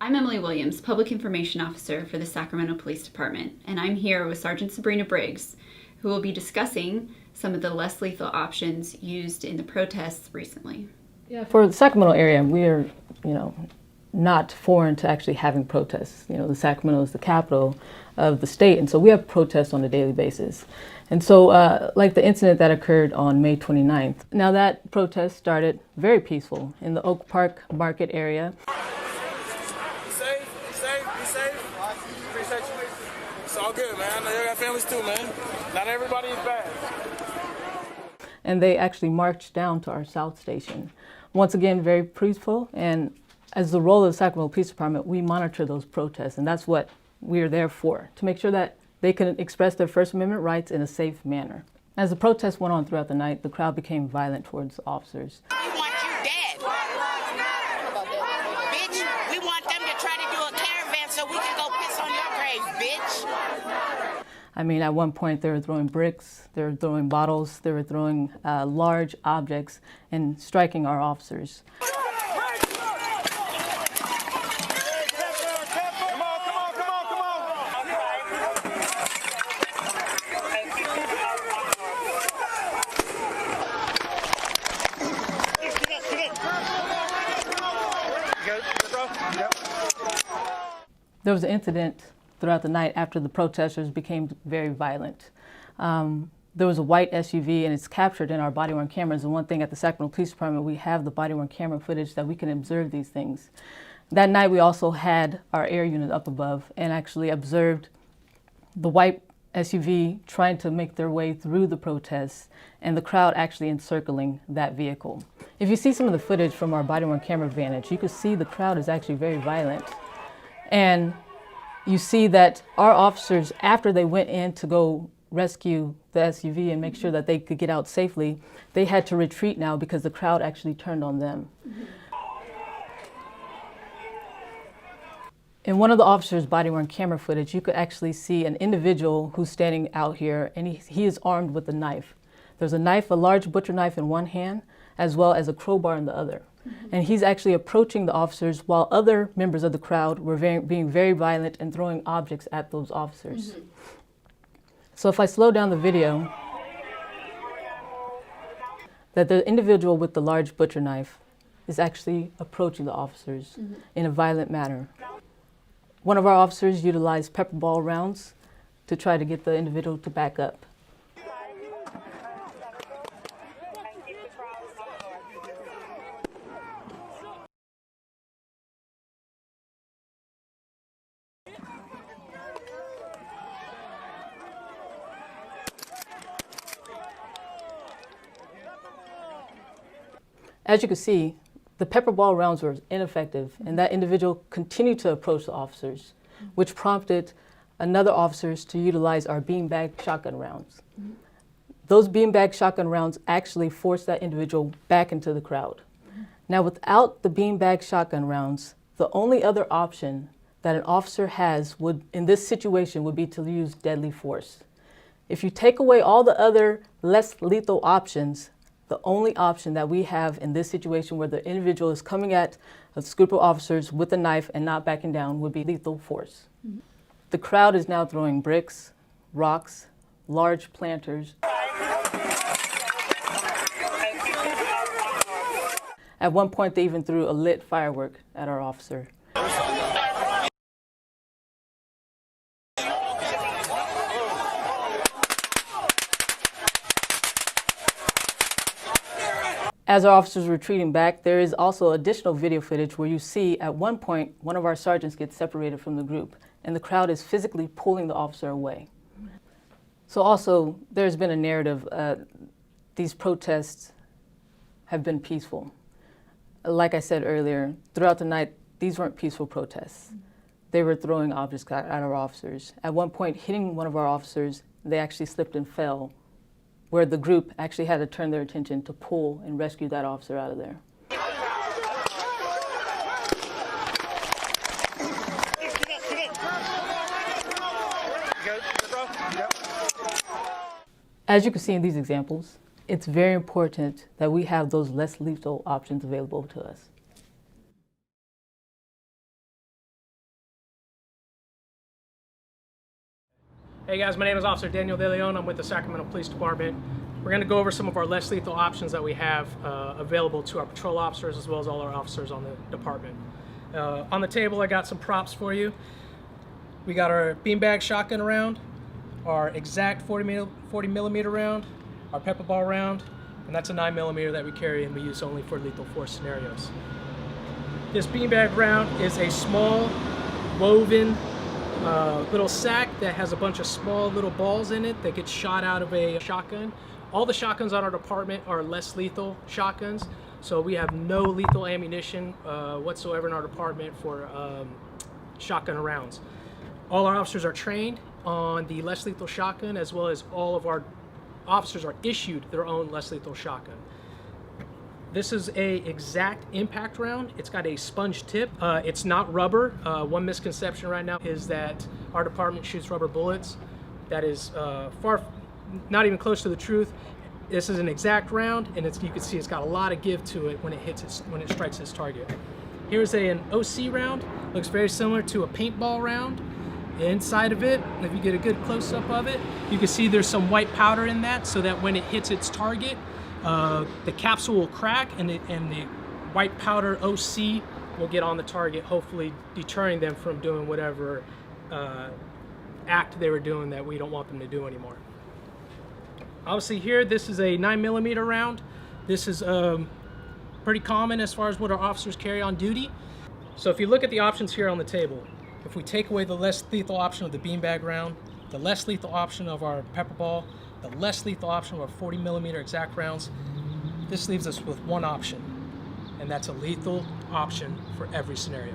I'm Emily Williams, Public Information Officer for the Sacramento Police Department, and I'm here with Sergeant Sabrina Briggs, who will be discussing some of the less lethal options used in the protests recently. Yeah, for the Sacramento area, we are, not foreign to actually having protests. The Sacramento is the capital of the state, and so we have protests on a daily basis. And so, like the incident that occurred on May 29th, now that protest started very peaceful in the Oak Park Market area. Be safe. Appreciate you. It's all good, man. I know you got families too, man. Not everybody is bad. And they actually marched down to our South Station. Once again, very peaceful, and as the role of the Sacramento Police Department, we monitor those protests, and that's what we're there for, to make sure that they can express their First Amendment rights in a safe manner. As the protests went on throughout the night, the crowd became violent towards the officers. We want you dead. Bitch, we want them to try to do a caravan so we can go piss on your grave, bitch. I mean, at one point they were throwing bricks, they were throwing bottles, they were throwing large objects and striking our officers. There was an incident throughout the night after the protesters became very violent. There was a white SUV, and it's captured in our body-worn cameras. And one thing at the Sacramento Police Department, we have the body-worn camera footage that we can observe these things. That night, we also had our air unit up above and actually observed the white SUV trying to make their way through the protests and the crowd actually encircling that vehicle. If you see some of the footage from our body-worn camera vantage, you can see the crowd is actually very violent. And you see that our officers, after they went in to go rescue the SUV and make sure that they could get out safely, they had to retreat now because the crowd actually turned on them. Mm-hmm. In one of the officers' body-worn camera footage, you could actually see an individual who's standing out here, and he is armed with a knife. There's a knife, a large butcher knife in one hand, as well as a crowbar in the other. Mm-hmm. And he's actually approaching the officers while other members of the crowd were being very violent and throwing objects at those officers. Mm-hmm. So if I slow down the video, that the individual with the large butcher knife is actually approaching the officers mm-hmm. in a violent manner. One of our officers utilized pepper ball rounds to try to get the individual to back up. As you can see, the pepper ball rounds were ineffective, and that individual continued to approach the officers, which prompted another officers to utilize our beanbag shotgun rounds. Mm-hmm. Those beanbag shotgun rounds actually forced that individual back into the crowd. Mm-hmm. Now, without the beanbag shotgun rounds, the only other option that an officer has in this situation would be to use deadly force. If you take away all the other less lethal options, the only option that we have in this situation where the individual is coming at a group of officers with a knife and not backing down would be lethal force. Mm-hmm. The crowd is now throwing bricks, rocks, large planters. At one point, they even threw a lit firework at our officer. As our officers were retreating back, there is also additional video footage where you see at one point, one of our sergeants gets separated from the group, and the crowd is physically pulling the officer away. So also, there's been a narrative, these protests have been peaceful. Like I said earlier, throughout the night, these weren't peaceful protests. They were throwing objects at our officers. At one point, hitting one of our officers, they actually slipped and fell, where the group actually had to turn their attention to pull and rescue that officer out of there. As you can see in these examples, it's very important that we have those less lethal options available to us. Hey guys, my name is Officer Daniel De Leon. I'm with the Sacramento Police Department. We're going to go over some of our less lethal options that we have available to our patrol officers as well as all our officers on the department. On the table, I got some props for you. We got our beanbag shotgun round, our exact 40 millimeter round, our pepper ball round, and that's a 9mm that we carry and we use only for lethal force scenarios. This beanbag round is a small, woven little sack that has a bunch of small little balls in it that get shot out of a shotgun. All the shotguns on our department are less lethal shotguns, so we have no lethal ammunition whatsoever in our department for shotgun rounds. All our officers are trained on the less lethal shotgun, as well as all of our officers are issued their own less lethal shotgun. This is a exact impact round. It's got a sponge tip. It's not rubber. One misconception right now is that our department shoots rubber bullets. That is not even close to the truth. This is an exact round, and you can see it's got a lot of give to it when it strikes its target. Here's an OC round. Looks very similar to a paintball round. Inside of it, if you get a good close-up of it, you can see there's some white powder in that, so that when it hits its target, the capsule will crack and the white powder OC will get on the target, hopefully deterring them from doing whatever act they were doing that we don't want them to do anymore. Obviously here, this is a 9mm round. This is pretty common as far as what our officers carry on duty. So if you look at the options here on the table, if we take away the less lethal option of the beanbag round, the less lethal option of our pepper ball, the less lethal option of our 40mm exact rounds, this leaves us with one option, and that's a lethal option for every scenario.